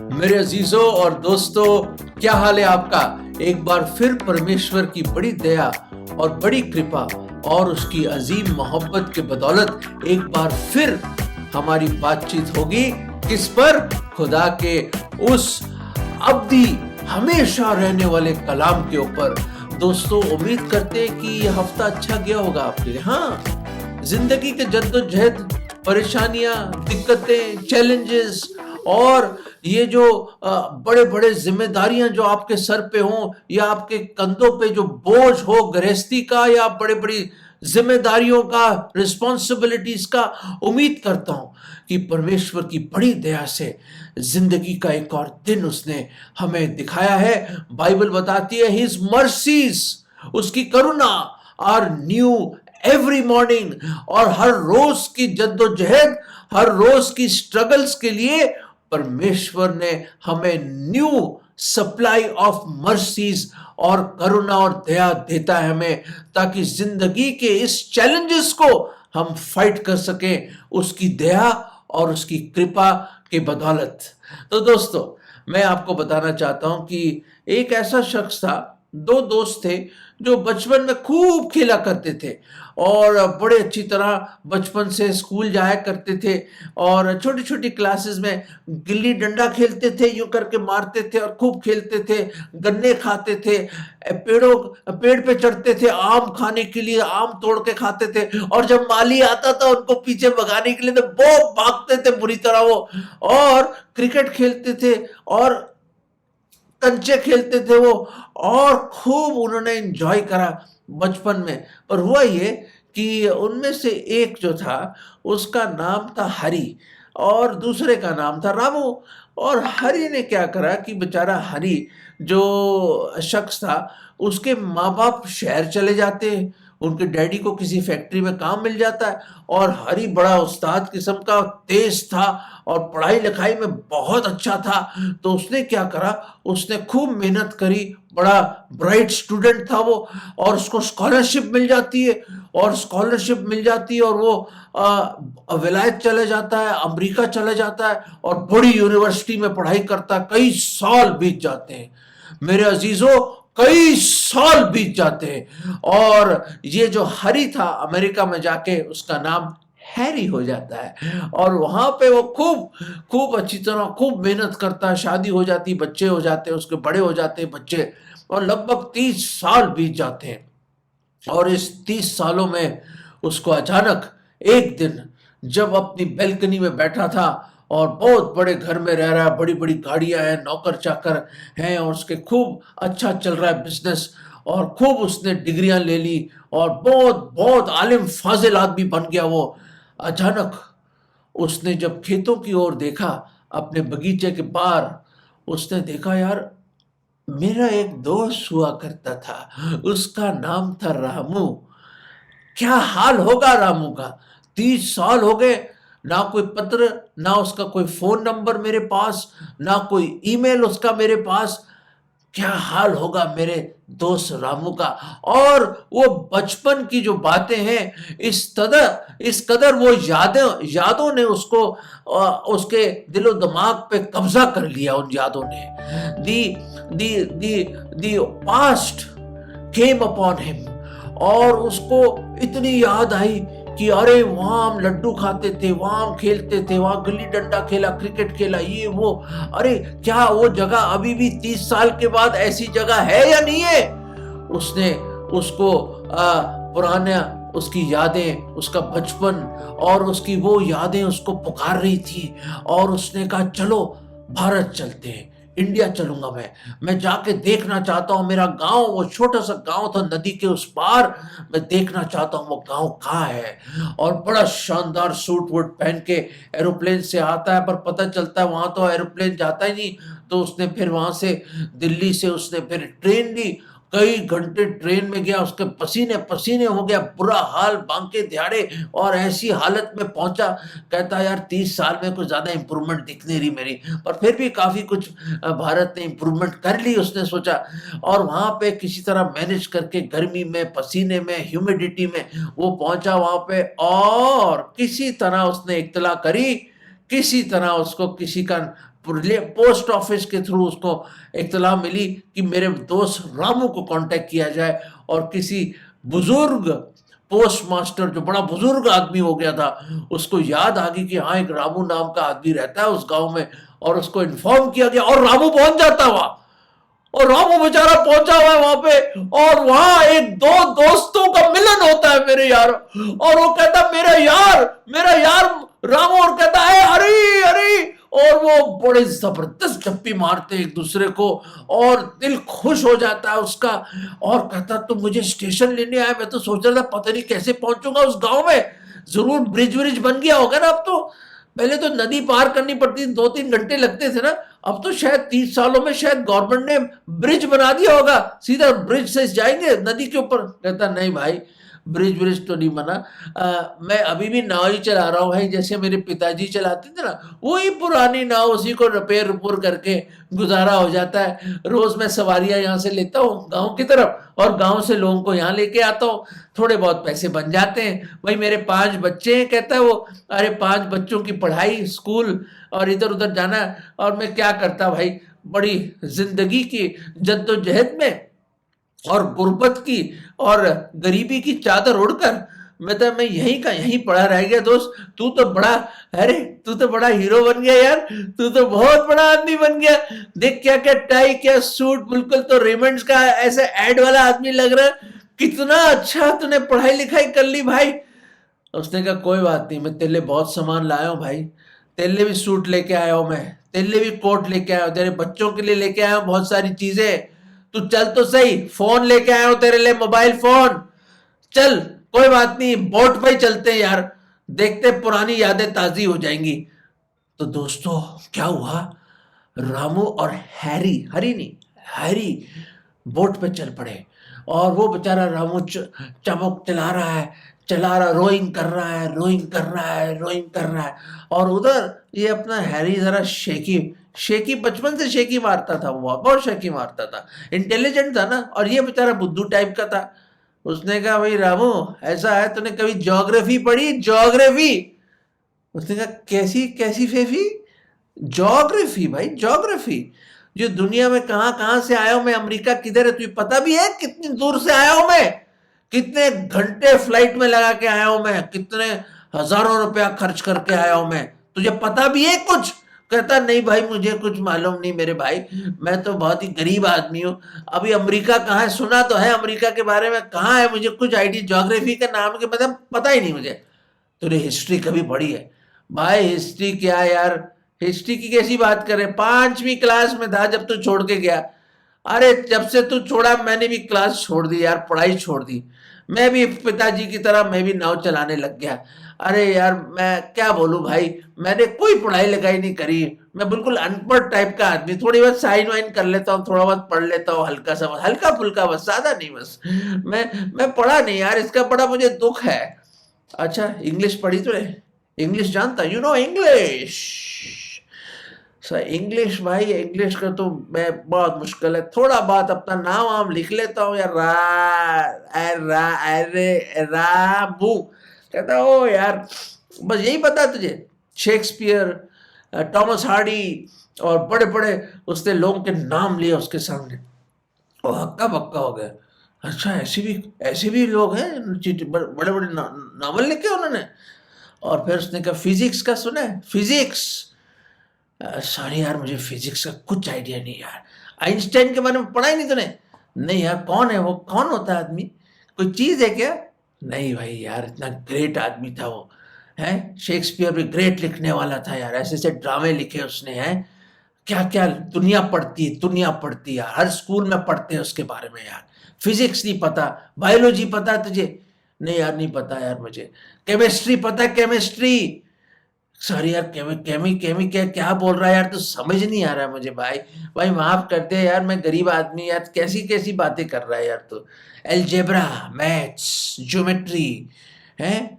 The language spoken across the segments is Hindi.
मेरे अजीजों और दोस्तों, क्या हाल है आपका। एक बार फिर परमेश्वर की बड़ी दया और बड़ी कृपा और उसकी अजीम मोहब्बत के बदौलत एक बार फिर हमारी बातचीत होगी। किस पर? खुदा के उस अब्दी हमेशा रहने वाले कलाम के ऊपर। दोस्तों, उम्मीद करते हैं कि यह हफ्ता अच्छा गया होगा आपके लिए। हाँ, जिंदगी के जद्दोजहद, परेशानियां, दिक्कतें, चैलेंजेस और ये जो बड़े बड़े जिम्मेदारियां जो आपके सर पे हों या आपके कंधों पे जो बोझ हो गृहस्थी का या बड़े बड़ी जिम्मेदारियों का, रिस्पॉन्सिबिलिटीज का, उम्मीद करता हूं कि परमेश्वर की बड़ी दया से जिंदगी का एक और दिन उसने हमें दिखाया है। बाइबल बताती है हिज मर्सीज, उसकी करुणा आर न्यू एवरी मॉर्निंग। और हर रोज की जद्दोजहद, हर रोज की स्ट्रगल्स के लिए परमेश्वर ने हमें न्यू सप्लाई ऑफ मर्सीज और करुणा और दया देता है हमें, ताकि जिंदगी के इस चैलेंजेस को हम फाइट कर सकें उसकी दया और उसकी कृपा के बदौलत। तो दोस्तों, मैं आपको बताना चाहता हूं कि एक ऐसा शख्स था, दो दोस्त थे जो बचपन में खूब खेला करते थे और बड़े अच्छी तरह बचपन से स्कूल जाया करते थे और छोटी छोटी क्लासेस में गिल्ली डंडा खेलते थे, यूं करके मारते थे और खूब खेलते थे। गन्ने खाते थे, पेड़ पे चढ़ते थे आम खाने के लिए, आम तोड़ के खाते थे और जब माली आता था उनको पीछे भगाने के लिए तो वो भागते थे बुरी तरह वो। और क्रिकेट खेलते थे और कंचे खेलते थे वो, और खूब उन्होंने एंजॉय करा बचपन में। पर हुआ ये कि उनमें से एक जो था उसका नाम था हरी और दूसरे का नाम था रामू। और हरी ने क्या करा कि बेचारा हरी जो शख्स था, उसके माँ बाप शहर चले जाते हैं, उनके डैडी को किसी फैक्ट्री में काम मिल जाता है और हरी बड़ा उस्ताद किस्म का तेज था और पढ़ाई लिखाई में बहुत अच्छा था। तो उसने क्या करा, उसने खूब मेहनत करी, बड़ा ब्राइट स्टूडेंट था वो, और उसको स्कॉलरशिप मिल जाती है। और स्कॉलरशिप मिल जाती है और वो विलायत चले जाता है, अमेरिका चले जाता है और बड़ी यूनिवर्सिटी में पढ़ाई करता है। कई साल बीत जाते हैं मेरे अजीजों, कई साल बीत जाते हैं और ये जो हरी था अमेरिका में जाके उसका नाम हैरी हो जाता है। और वहां पे वो खूब खूब अच्छी तरह खूब मेहनत करता है, शादी हो जाती, बच्चे हो जाते हैं, उसके बड़े हो जाते हैं बच्चे, और लगभग 30 साल बीत जाते हैं। और इस 30 सालों में उसको अचानक एक दिन, जब अपनी बैल्कनी में बैठा था और बहुत बड़े घर में रह रहा है, बड़ी बड़ी गाड़ियां हैं, नौकर चाकर हैं और उसके खूब अच्छा चल रहा है बिजनेस और खूब उसने डिग्रियां ले ली और बहुत बहुत आलिम फाजिल आदमी बन गया वो। अचानक उसने जब खेतों की ओर देखा, अपने बगीचे के पार, उसने देखा यार, मेरा एक दोस्त हुआ करता था, उसका नाम था रामू। क्या हाल होगा रामू का। 30 साल हो गए, ना कोई पत्र, ना उसका कोई फोन नंबर मेरे पास, ना कोई ईमेल उसका मेरे पास। क्या हाल होगा मेरे दोस्त रामू का। और वो बचपन की जो बातें हैं, इस कदर वो यादों ने उसको उसके दिलो दिमाग पे कब्जा कर लिया। उन यादों ने the the the the past came upon him. और उसको इतनी याद आई कि अरे वहां हम लड्डू खाते थे, वहां हम खेलते थे, वहां गिल्ली डंडा खेला, क्रिकेट खेला, ये वो। अरे क्या वो जगह अभी भी 30 साल के बाद ऐसी जगह है या नहीं है। उसने उसको पुराना, उसकी यादें, उसका बचपन और उसकी वो यादें उसको पुकार रही थी। और उसने कहा चलो भारत चलते हैं, इंडिया चलूंगा मैं जाके देखना चाहता हूँ मेरा गांव। वो छोटा सा गांव था नदी के उस पार, मैं देखना चाहता हूँ वो गांव कहाँ है। और बड़ा शानदार सूट वूट पहन के एरोप्लेन से आता है, पर पता चलता है वहां तो एरोप्लेन जाता ही नहीं। तो उसने फिर वहां से, दिल्ली से उसने फिर ट्रेन ली, कई घंटे ट्रेन में गया, उसके पसीने पसीने हो गया, बुरा हाल, बांके दिहाड़े, और ऐसी हालत में पहुंचा। कहता यार 30 साल में कुछ ज्यादा इंप्रूवमेंट दिख नहीं रही मेरी, पर फिर भी काफी कुछ भारत ने इंप्रूवमेंट कर ली उसने सोचा। और वहां पे किसी तरह मैनेज करके गर्मी में, पसीने में, ह्यूमिडिटी में वो पहुंचा वहां पे, और किसी तरह उसने इत्तला करी, किसी तरह उसको किसी का पोस्ट ऑफिस के थ्रू उसको इत्तला मिली कि मेरे दोस्त रामू को कांटेक्ट किया जाए, और किसी बुजुर्ग पोस्ट मास्टर जो बड़ा बुजुर्ग आदमी हो गया था उसको याद आ गई कि हाँ एक रामू नाम का आदमी रहता है उस गांव में, और उसको इन्फॉर्म किया गया और रामू पहुंच जाता वहां। और रामू बेचारा पहुंचा हुआ है वहां पे, और वहां एक दो दोस्तों का मिलन होता है मेरे यार, और वो कहता मेरा यार रामू, और कहता है हरी हरी, और वो बड़े जबरदस्त जप्पी मारते एक दूसरे को, और दिल खुश हो जाता है उसका, और कहता तुम मुझे स्टेशन लेने आए, मैं तो सोच रहा था पता नहीं कैसे पहुंचूंगा उस गांव में, जरूर ब्रिज बन गया होगा ना अब तो, पहले तो नदी पार करनी पड़ती थी, 2-3 घंटे लगते थे ना, अब तो शायद 30 सालों में शायद गवर्नमेंट ने ब्रिज बना दिया होगा, सीधा ब्रिज से जाएंगे नदी के ऊपर। कहता नहीं भाई ब्रिज तो नहीं बना, मैं अभी भी नाव ही चला रहा हूँ भाई, जैसे मेरे पिताजी चलाते थे ना, वही पुरानी नाव, उसी को रिपेयर करके गुजारा हो जाता है। रोज मैं सवारियां यहाँ से लेता हूँ गाँव की तरफ, और गाँव से लोगों को यहाँ लेके आता हूँ, थोड़े बहुत पैसे बन जाते हैं भाई। मेरे 5 बच्चे हैं, कहता है वो, अरे 5 बच्चों की पढ़ाई, स्कूल और इधर उधर जाना, और मैं क्या करता भाई, बड़ी जिंदगी की जद्दोजहद में और गुर्बत की और गरीबी की चादर उड़कर मैं यहीं का यहीं पड़ा रह गया। दोस्त तू तो बड़ा, अरे तू तो बड़ा हीरो बन गया यार, तू तो बहुत बड़ा आदमी बन गया, देख क्या क्या टाई, क्या सूट, बिल्कुल तो रेमंड्स का ऐसे एड वाला आदमी लग रहा है, कितना अच्छा तूने पढ़ाई लिखाई कर ली भाई। उसने कहा कोई बात नहीं, मैं तेरे लिए बहुत सामान लाया हूँ भाई, तेरे लिए भी सूट लेके आया हूँ, मैं तेरे लिए भी कोट लेके आया हूँ, तेरे बच्चों के लिए लेके आया हूँ बहुत सारी चीजें, तू चल तो सही, फोन लेके आया हूं तेरे लिए, मोबाइल फोन, चल कोई बात नहीं, बोट पे ही चलते हैं यार, देखते पुरानी यादें ताजी हो जाएंगी। तो दोस्तों क्या हुआ, रामू और हरी नहीं हैरी बोट पे चल पड़े, और वो बेचारा रामू चबुक चला रहा, रोइंग कर रहा है, और उधर ये अपना हैरी जरा शेकी बचपन से शेकी मारता था, वो बहुत शेकी मारता था, इंटेलिजेंट था ना, और ये बेचारा बुद्धू टाइप का था। उसने कहा भाई रामू ऐसा है, तूने कभी ज्योग्राफी पढ़ी? ज्योग्राफी? उसने कहा कैसी कैसी फेफी? ज्योग्राफी भाई, ज्योग्राफी, जो दुनिया में कहां कहां से आया हूं मैं, अमेरिका किधर है तुझे पता भी है? कितनी दूर से आया हूं मैं, कितने घंटे फ्लाइट में लगा के आया हूं मैं, कितने हजारों रुपया खर्च करके आया हूं मैं, तुझे पता भी है कुछ? कहता नहीं भाई मुझे कुछ मालूम नहीं मेरे भाई, मैं तो बहुत ही गरीब आदमी हूँ, अभी अमेरिका कहाँ है सुना तो है, अमेरिका के बारे में कहाँ है मुझे कुछ आइडिया, ज्योग्राफी का नाम के मतलब पता ही नहीं मुझे। तूने हिस्ट्री कभी पढ़ी है? भाई हिस्ट्री क्या यार, हिस्ट्री की कैसी बात करें, 5वीं क्लास में था जब तू छोड़ के गया। अरे जब से तू छोड़ा मैंने भी क्लास छोड़ दी यार, पढ़ाई छोड़ दी, मैं भी पिताजी की तरह मैं भी नाव चलाने लग गया। अरे यार मैं क्या बोलूं भाई, मैंने कोई पढ़ाई लिखाई नहीं करी, मैं बिल्कुल अनपढ़ टाइप का आदमी, थोड़ी बहुत साइन वाइन कर लेता हूँ, थोड़ा बहुत पढ़ लेता हूँ, हल्का फुल्का बस, ज्यादा नहीं बस, मैं पढ़ा नहीं यार, इसका बड़ा मुझे दुख है। अच्छा इंग्लिश पढ़ी तूने? इंग्लिश जानता? You know English? Sir English भाई, इंग्लिश का तो मैं बहुत मुश्किल है, थोड़ा बहुत अपना नाम वाम लिख लेता हूँ यार, रामू। कहता ओ यार बस यही पता तुझे, शेक्सपियर, टॉमस हार्डी और बड़े बड़े उसने लोगों के नाम लिए उसके सामने, और हक्का बक्का हो गया। अच्छा ऐसे भी लोग हैं, बड़े बड़े नावल लिखे उन्होंने। और फिर उसने कहा फिजिक्स का सुना है? फिजिक्स? सॉरी यार मुझे फिजिक्स का कुछ आइडिया नहीं यार। आइंस्टाइन के बारे में पढ़ा ही नहीं तूने? नहीं यार कौन है वो, कौन होता है आदमी, कोई चीज है क्या? नहीं भाई यार इतना ग्रेट आदमी था वो, है शेक्सपियर भी ग्रेट लिखने वाला था यार, ऐसे ऐसे ड्रामे लिखे उसने, हैं क्या क्या दुनिया पढ़ती है, हर स्कूल में पढ़ते हैं उसके बारे में यार। फिजिक्स नहीं पता? बायोलॉजी पता है तुझे? नहीं यार नहीं पता यार मुझे। केमिस्ट्री पता है? केमिस्ट्री? सॉरी यार केमी क्या बोल रहा है यार, तो समझ नहीं आ रहा है मुझे भाई माफ कर दे यार, मैं गरीब आदमी यार, कैसी कैसी बातें कर रहा है यार तू। एलजेब्रा, मैथ्स, ज्योमेट्री, है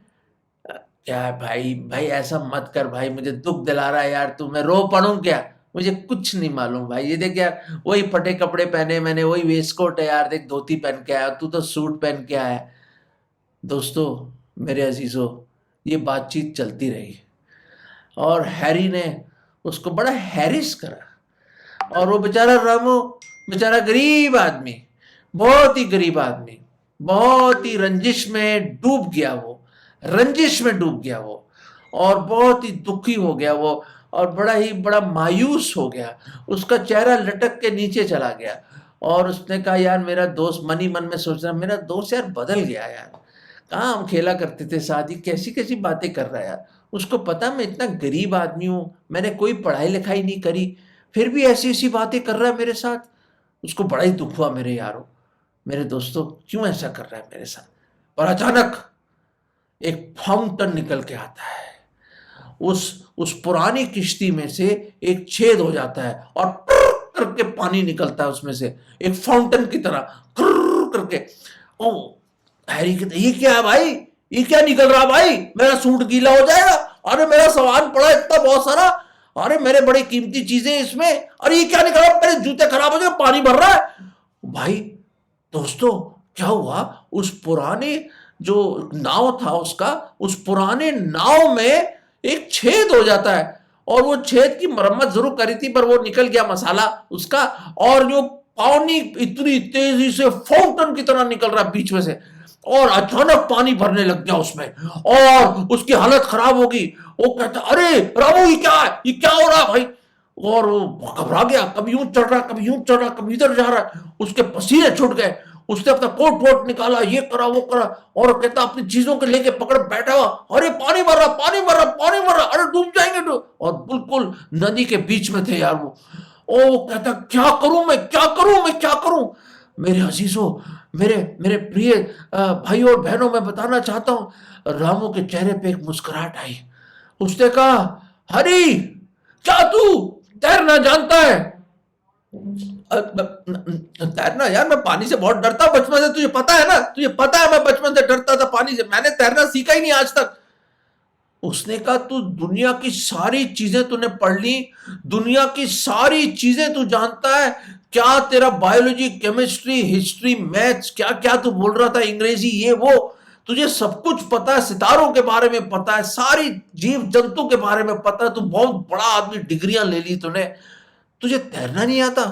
क्या है भाई ऐसा मत कर भाई, मुझे दुख दिला रहा है यार तू, मैं रो पड़ूं क्या? मुझे कुछ नहीं मालूम भाई, ये देख यार वही फटे कपड़े पहने मैंने, वही वेस्ट कोट है यार, देख धोती पहन के आया, तू तो सूट पहन के आया। दोस्तों मेरे अजीजों ये बातचीत चलती रही, और हैरी ने उसको बड़ा हैरिस करा। और वो बेचारा रामू, बेचारा गरीब आदमी, बहुत ही गरीब आदमी, बहुत ही रंजिश में डूब गया वो, रंजिश में डूब गया वो, और बहुत ही दुखी हो गया वो, और बड़ा मायूस हो गया। उसका चेहरा लटक के नीचे चला गया। और उसने कहा, यार मेरा दोस्त, मन ही मन में सोच रहा, मेरा दोस्त यार बदल गया यार, कहाँ हम खेला करते थे साथ ही, कैसी कैसी बातें कर रहा है यार। उसको पता मैं इतना गरीब आदमी हूँ, मैंने कोई पढ़ाई लिखाई नहीं करी, फिर भी ऐसी ऐसी बातें कर रहा है मेरे साथ। उसको बड़ा ही दुख हुआ, मेरे यारों, मेरे दोस्तों, क्यों ऐसा कर रहा है मेरे साथ। और अचानक एक फाउंटेन निकल के आता है, उस पुरानी किश्ती में से एक छेद हो जाता है और करके पानी निकलता है उसमें से, एक फाउंटेन की तरह करके। ओ हैरी कहते, ये क्या है भाई, ये क्या निकल रहा भाई, मेरा सूट गीला हो जाएगा, अरे मेरा सामान पड़ा इतना बहुत सारा, अरे मेरे बड़ी कीमती चीजें इसमें, अरे ये क्या निकल रहा, मेरे जूते खराब हो जाए, पानी भर रहा है। भाई दोस्तों, क्या हुआ, उस पुराने जो नाव था उसका, उस पुराने नाव में एक छेद हो जाता है, और वो छेद की मरम्मत जरूर करी थी, पर वो निकल गया मसाला उसका, और जो पानी इतनी तेजी से फाउंटेन की तरह निकल रहा बीच में से, और अचानक पानी भरने लग गया उसमें, और उसकी हालत खराब होगी। वो कहता, अरे रामू ये क्या है, ये क्या हो रहा है भाई। और वो घबरा गया, कभी यूं चढ़ रहा, कभी यूं चढ़ रहा, कभी इधर जा रहा है, उसके पसीने छूट गए। उसने अपना कोट वोट निकाला, ये करा वो करा, और कहता अपनी चीजों को लेके पकड़ बैठा हुआ, अरे पानी भर रहा, पानी भर रहा, पानी भर रहा, अरे डूब जाएंगे तो। और बिल्कुल नदी के बीच में थे यार वो। ओ कहता, क्या करूं मैं, क्या करूं मैं, क्या करूं। मेरे अजीजों, मेरे मेरे प्रिय भाइयों और बहनों, मैं बताना चाहता हूं, रामू के चेहरे पे एक मुस्कुराहट आई। उसने कहा, हरी क्या तू तैरना जानता है। तैरना, यार मैं पानी से बहुत डरता हूं बचपन से, तुझे पता है ना, तुझे पता है मैं बचपन से डरता था पानी से, मैंने तैरना सीखा ही नहीं आज तक। उसने कहा, तू दुनिया की सारी चीजें तूने पढ़ ली, दुनिया की सारी चीजें तू जानता है, क्या तेरा बायोलॉजी, केमिस्ट्री, हिस्ट्री, मैथ्स, क्या क्या तू बोल रहा था, अंग्रेजी, ये वो, तुझे सब कुछ पता है, सितारों के बारे में पता है, सारी जीव जंतु के बारे में पता है, तू बहुत बड़ा आदमी, डिग्रियां ले ली तूने, तुझे तैरना नहीं आता।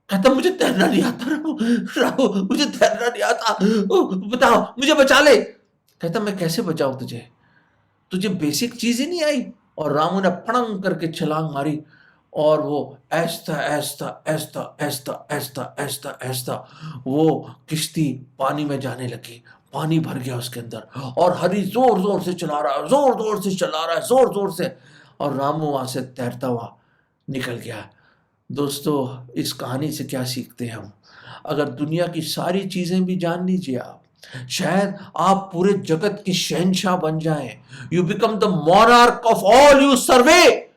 कहता, मुझे तैरना नहीं आता राहु, राहु मुझे तैरना नहीं आता, बताओ मुझे बचा ले। कहता, मैं कैसे बचाऊं तुझे, तुझे बेसिक चीज ही नहीं आई। और रामू ने फड़ंग करके छलांग मारी, और वो ऐसा ऐसा ऐसा ऐसा ऐसा ऐसा ऐसा वो किश्ती पानी में जाने लगी, पानी भर गया उसके अंदर, और हरी जोर जोर से चला रहा है, जोर जोर से चला रहा है, जोर जोर से, और रामू वहां से तैरता हुआ निकल गया। दोस्तों, इस कहानी से क्या सीखते हैं हम, अगर दुनिया की सारी चीजें भी जान लीजिए आप, शायद आप पूरे जगत के शहंशाह बन जाएं, you become the monarch of all you survey,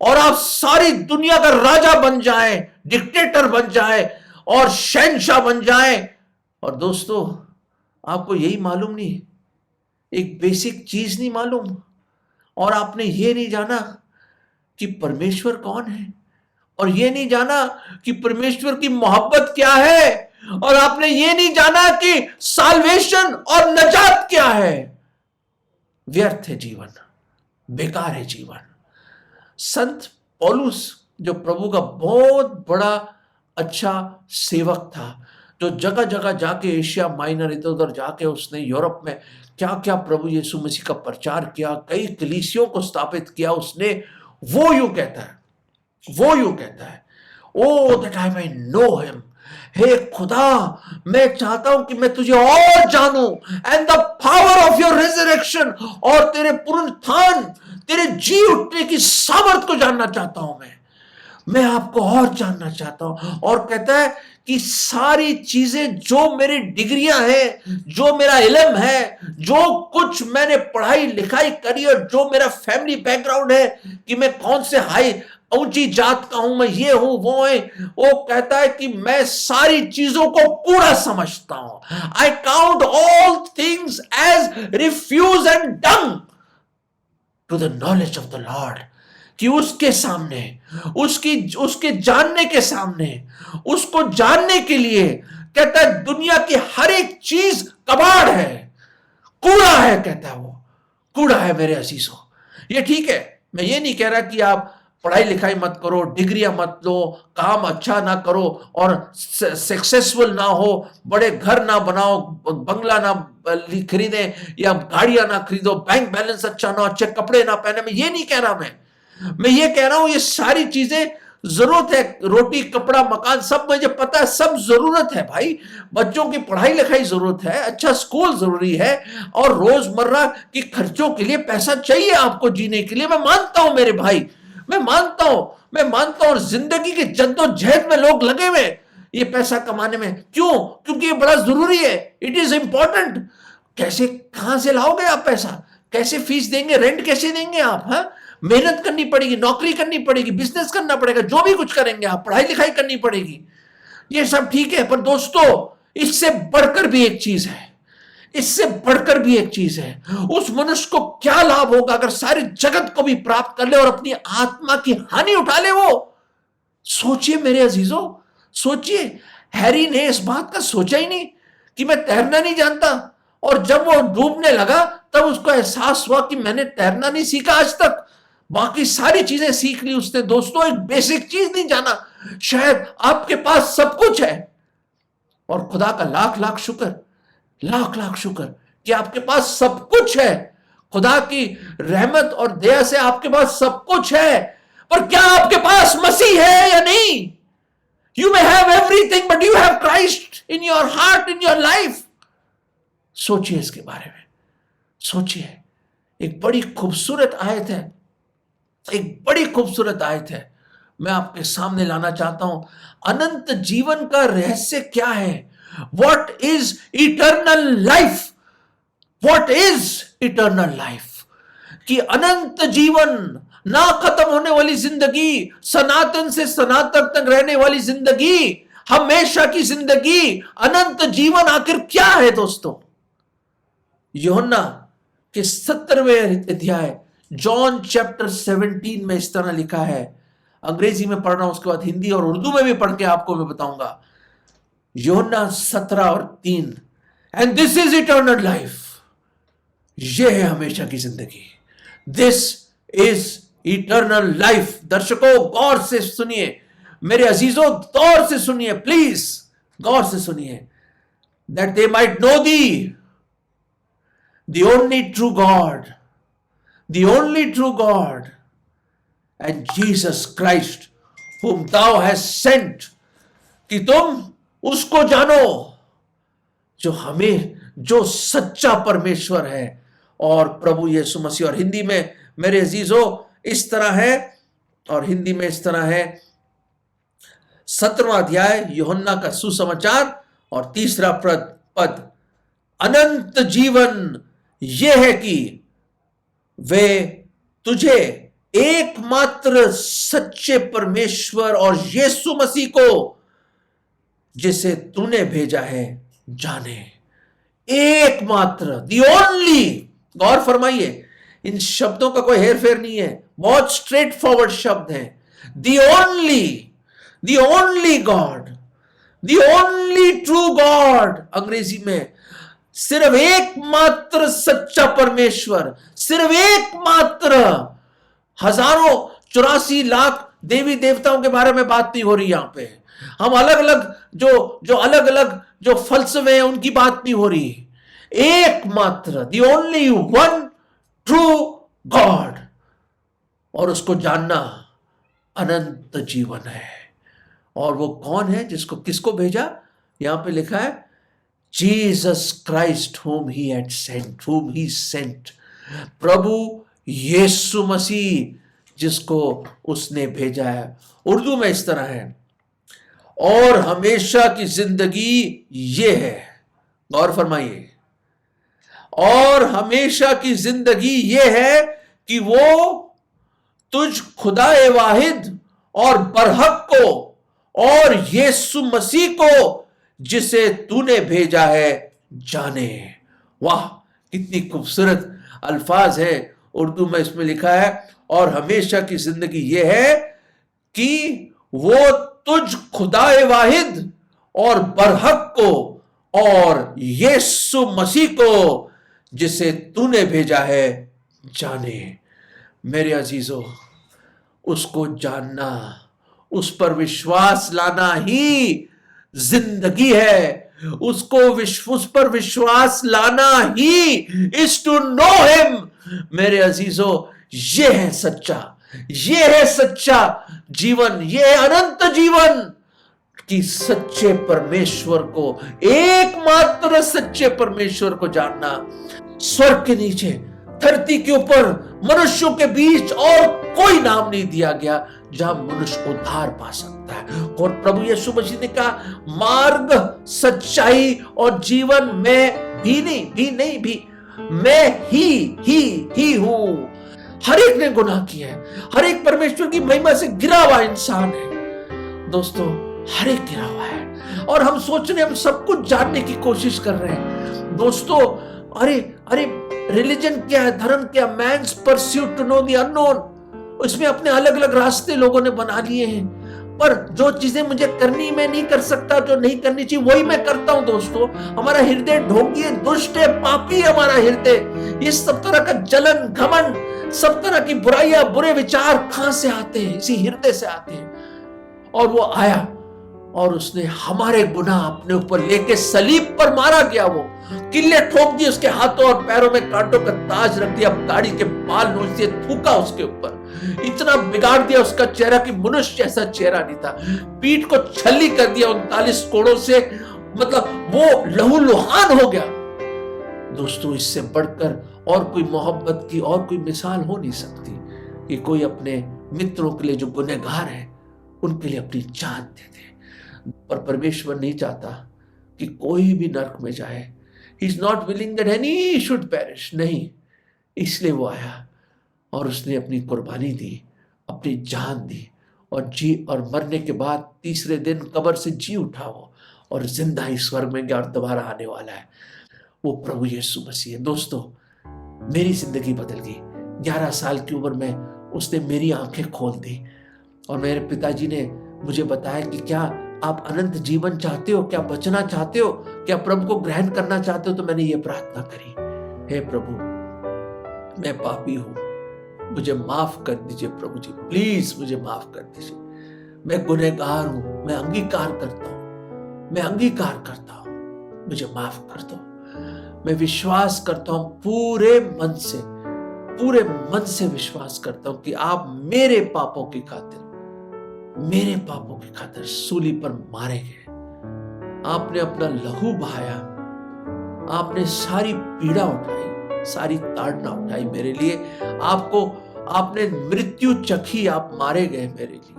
और आप सारी दुनिया का राजा बन जाएं, डिक्टेटर बन जाएं, और शहंशाह बन जाएं। और दोस्तों, आपको यही मालूम नहीं, एक बेसिक चीज नहीं मालूम, और आपने ये नहीं जाना कि परमेश्वर कौन है, और ये नहीं जाना कि परमेश्वर की मोहब्बत क्या है, और आपने ये नहीं जाना कि साल्वेशन और नजात क्या है। व्यर्थ है जीवन, बेकार है जीवन। संत पौलुस, जो प्रभु का बहुत बड़ा अच्छा सेवक था, जो जगह जगह जाके एशिया माइनर इधर उधर जाके उसने यूरोप में क्या क्या प्रभु यीशु मसीह का प्रचार किया, कई कलीसियों को स्थापित किया उसने, वो यूं कहता है, वो यूं कहता है, oh that I may know him, हे खुदा, मैं चाहता हूं कि मैं तुझे और जानूं, and the power of your resurrection, और तेरे पुनरुत्थान, तेरे जी उठने की सामर्थ को जानना चाहता हूं मैं आपको और जानना चाहता हूं। और कहता है कि सारी चीजें, जो मेरी डिग्रियां हैं, जो मेरा इल्म है, जो कुछ मैंने पढ़ाई लिखाई करी, और जो मेरा फैमिली बैकग्राउंड है कि मैं कौन से हाई ऊंची जात का हूं, मैं ये हूं वो है, वो कहता है कि मैं सारी चीजों को कूड़ा समझता हूं। I count all things as refuse and dung to the knowledge of the Lord, कि उसके सामने, उसके जानने के सामने, उसको जानने के लिए, कहता है दुनिया की हर एक चीज कबाड़ है, कूड़ा है, कहता है वो कूड़ा है। मेरे अजीजों, ये ठीक है, मैं ये नहीं कह रहा कि आप पढ़ाई लिखाई मत करो, डिग्रियां मत लो, काम अच्छा ना करो और सक्सेसफुल ना हो, बड़े घर ना बनाओ, बंगला ना खरीदे या गाड़ियां ना खरीदो, बैंक बैलेंस अच्छा ना हो, अच्छे कपड़े ना पहने। मैं ये नहीं कह रहा, मैं ये कह रहा हूं ये सारी चीजें जरूरत है, रोटी कपड़ा मकान सब मुझे पता है, सब जरूरत है भाई। बच्चों की पढ़ाई लिखाई जरूरत है, अच्छा स्कूल जरूरी है, और रोजमर्रा की खर्चों के लिए पैसा चाहिए आपको जीने के लिए। मैं मानता हूं मेरे भाई, मैं मानता हूं। और जिंदगी की जद्दोजहद में लोग लगे हुए ये पैसा कमाने में। क्यों? क्योंकि ये बड़ा जरूरी है, इट इज इंपॉर्टेंट। कैसे, कहां से लाओगे आप पैसा? कैसे फीस देंगे, रेंट कैसे देंगे आप? हाँ, मेहनत करनी पड़ेगी, नौकरी करनी पड़ेगी, बिजनेस करना पड़ेगा, जो भी कुछ करेंगे आप, पढ़ाई लिखाई करनी पड़ेगी, ये सब ठीक है। पर दोस्तों, इससे बढ़कर भी एक चीज है, इससे बढ़कर भी एक चीज है। उस मनुष्य को क्या लाभ होगा अगर सारी जगत को भी प्राप्त कर ले और अपनी आत्मा की हानि उठा ले वो? सोचिए मेरे अजीजों, सोचिए। हैरी ने इस बात का सोचा ही नहीं कि मैं तैरना नहीं जानता, और जब वो डूबने लगा तब उसको एहसास हुआ कि मैंने तैरना नहीं सीखा आज तक, बाकी सारी चीजें सीख ली उसने। दोस्तों, एक बेसिक चीज नहीं जाना। शायद आपके पास सब कुछ है, और खुदा का लाख लाख शुक्र, लाख लाख शुक्र कि आपके पास सब कुछ है। खुदा की रहमत और दया से आपके पास सब कुछ है, पर क्या आपके पास मसीह है या नहीं? You may have everything but you have Christ in your heart, in your life. सोचिए इसके बारे में, सोचिए। एक बड़ी खूबसूरत आयत है, एक बड़ी खूबसूरत आयत है, मैं आपके सामने लाना चाहता हूं। अनंत जीवन का रहस्य क्या है? What is eternal life? What is eternal life? कि अनंत जीवन, ना खत्म होने वाली जिंदगी, सनातन से सनातन तक रहने वाली जिंदगी, हमेशा की जिंदगी, अनंत जीवन आखिर क्या है दोस्तों? यूहन्ना के 17वें अध्याय, जॉन चैप्टर 17 में इस तरह लिखा है। अंग्रेजी में पढ़ रहा हूं, उसके बाद हिंदी और उर्दू में भी पढ़ के आपको मैं बताऊंगा। यूहन्ना 17:3, and this is eternal life, यह है हमेशा की जिंदगी। This is eternal life. दर्शकों, गौर से सुनिए, मेरे अजीजों, गौर से सुनिए, प्लीज गौर से सुनिए। That they might know the the only true God, the only true God, and Jesus Christ whom thou hast sent, कि तुम उसको जानो जो सच्चा परमेश्वर है और प्रभु यीशु मसीह। और हिंदी में मेरे अजीजों इस तरह है, और हिंदी में इस तरह है, 17वां अध्याय यूहन्ना का सुसमाचार और 3रा पद, अनंत जीवन यह है कि वे तुझे एकमात्र सच्चे परमेश्वर और यीशु मसीह को जिसे तूने भेजा है जाने। एकमात्र, दी ओनली। गौर फरमाइए, इन शब्दों का कोई हेरफेर नहीं है, बहुत स्ट्रेट फॉरवर्ड शब्द हैं। The only God, the only true God. अंग्रेजी में सिर्फ एकमात्र सच्चा परमेश्वर, सिर्फ एकमात्र। हजारों 84 लाख देवी देवताओं के बारे में बात नहीं हो रही यहां पे। हम अलग अलग जो अलग अलग जो फलसफे हैं उनकी बात नहीं हो रही। एकमात्र, the only one true God, और उसको जानना अनंत जीवन है। और वो कौन है जिसको, किसको भेजा? यहां पे लिखा है Jesus Christ whom he had sent, whom he sent। प्रभु यीशु मसीह जिसको उसने भेजा है। उर्दू में इस तरह है, और हमेशा की जिंदगी ये है, गौर फरमाइए, और हमेशा की जिंदगी ये है कि वो तुझ खुदाए वाहिद और बरहक को और यीशु मसीह को जिसे तूने भेजा है जाने। वाह, कितनी खूबसूरत अल्फाज है। उर्दू में इसमें लिखा है, और हमेशा की जिंदगी यह है कि वो तुझ खुदाए वाहिद और बरहक को और यीशु मसीह को जिसे तूने भेजा है जाने। मेरे अजीजों, उसको जानना, उस पर विश्वास लाना ही जिंदगी है। उस पर विश्वास लाना ही इज टू नो हिम। मेरे अजीजों, ये है सच्चा जीवन, ये है अनंत जीवन कि सच्चे परमेश्वर को, एकमात्र सच्चे परमेश्वर को जानना। स्वर्ग के नीचे, धरती के ऊपर, मनुष्यों के बीच और कोई नाम नहीं दिया गया जहां मनुष्य उद्धार पा सकता है। और प्रभु यीशु मसीह ने कहा, मार्ग, सच्चाई और जीवन मैं भी मैं ही हूं। हर एक ने गुनाह किया है, हर एक परमेश्वर की महिमा से गिरा हुआ इंसान है। दोस्तों, हर एक गिरा हुआ है और हम सोच रहे हैं, हम सब कुछ जानने की कोशिश कर रहे हैं। दोस्तों, अरे रिलीजन क्या है, धर्म क्या, man's pursuit to know the unknown. उसमें अपने अलग अलग रास्ते लोगों ने बना लिए हैं, पर जो चीजें मुझे करनी मैं नहीं कर सकता, जो नहीं करनी चाहिए वही मैं करता हूं। दोस्तों, हमारा हृदय ढोंगी है, दुष्ट है, पापी है हमारा हृदय। ये सब तरह का जलन, घमंड, सब तरह की बुराइयां, बुरे विचार कहां से आते हैं? इसी हृदय से आते हैं। और वो आया और उसने हमारे गुनाह अपने ऊपर लेके सलीब पर मारा गया। वो किल्ले ठोक दिए उसके हाथों और पैरों में, कांटों का ताज रख दिया, दाढ़ी के बाल नोच दिए, थूका उसके ऊपर, इतना बिगाड़ दिया उसका चेहरा कि मनुष्य जैसा चेहरा नहीं था। पीठ को छल्ली कर दिया 39 कोड़ों से, मतलब वो लहूलुहान हो गया। दोस्तों, इससे बढ़कर और कोई मोहब्बत की और कोई मिसाल हो नहीं सकती कि कोई अपने मित्रों के लिए जो गुनहगार है उनके लिए अपनी जान दे दे। पर परमेश्वर नहीं चाहता कि कोई भी नरक में जाए। He is not willing that any should perish। नहीं, इसलिए वो आया और उसने अपनी कुर्बानी दी, अपनी जान दी और मरने के बाद तीसरे दिन कब्र से जी उठा वो और जिंदा ही स्वर्ग में गया और दोबारा आने वाला है। वो प्रभु यीशु मसीह है। दोस्तों, मेरी जिंदगी बदल गई। 11 साल की उम्र में उसने मेरी आंखें खोल दी और मेरे पिताजी ने मुझे बताया कि क्या आप अनंत जीवन चाहते हो, क्या बचना चाहते हो, क्या प्रभु को ग्रहण करना चाहते हो? तो मैंने ये प्रार्थना करी, हे प्रभु, मैं पापी हूं, मुझे माफ कर दीजिए प्रभु जी, प्लीज मुझे माफ कर दीजिए। मैं गुनहगार हूं, मैं अंगीकार करता हूं, मुझे माफ कर दो। मैं विश्वास करता हूं, पूरे मन से विश्वास करता हूं कि आप मेरे पापों की खातिर सूली पर मारे गए। आपने अपना लहू बहाया, आपने सारी पीड़ा उठाई, सारी ताड़ना उठाई मेरे लिए। आपने मृत्यु चखी, आप मारे गए मेरे लिए,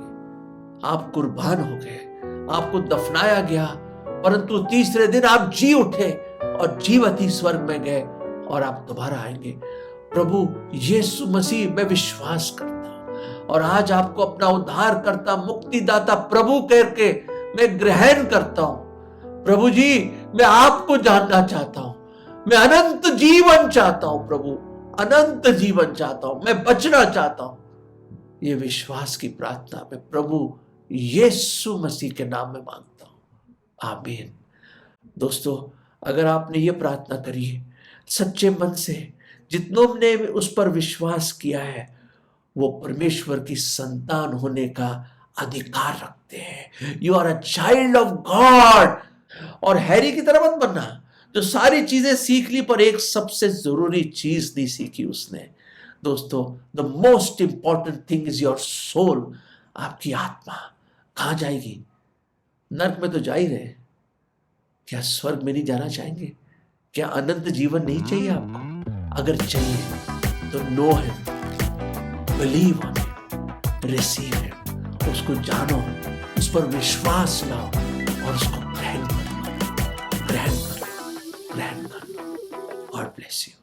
आप कुर्बान हो गए, आपको दफनाया गया, परंतु तीसरे दिन आप जी उठे और जीवती स्वर्ग में गए और आप दोबारा आएंगे। प्रभु यीशु मसीह, मैं विश्वास करता हूं और आज आपको अपना उद्धारकर्ता, मुक्तिदाता प्रभु करके मैं ग्रहण करता हूं। प्रभु जी, मैं आपको जानना चाहता हूं, मैं अनंत जीवन चाहता हूं प्रभु, अनंत जीवन चाहता हूं, मैं बचना चाहता हूं। ये विश्वास की प्रार्थना मैं प्रभु यीशु मसीह के नाम में मांगता हूं, आमीन। दोस्तों, अगर आपने ये प्रार्थना करी है सच्चे मन से, जितनों ने उस पर विश्वास किया है वो परमेश्वर की संतान होने का अधिकार रखते हैं। You are a child of God. और हैरी की तरह मत बनना जो सारी चीजें सीख ली पर एक सबसे जरूरी चीज नहीं सीखी उसने। दोस्तों, the most important thing is your soul. आपकी आत्मा कहां जाएगी? नरक में तो जा ही रहे, क्या स्वर्ग में नहीं जाना चाहेंगे? क्या अनंत जीवन नहीं चाहिए आपको? अगर चाहिए तो know him, believe on him, receive him. उसको जानो, उस पर विश्वास लाओ और उसको ग्रहण करो। God bless you.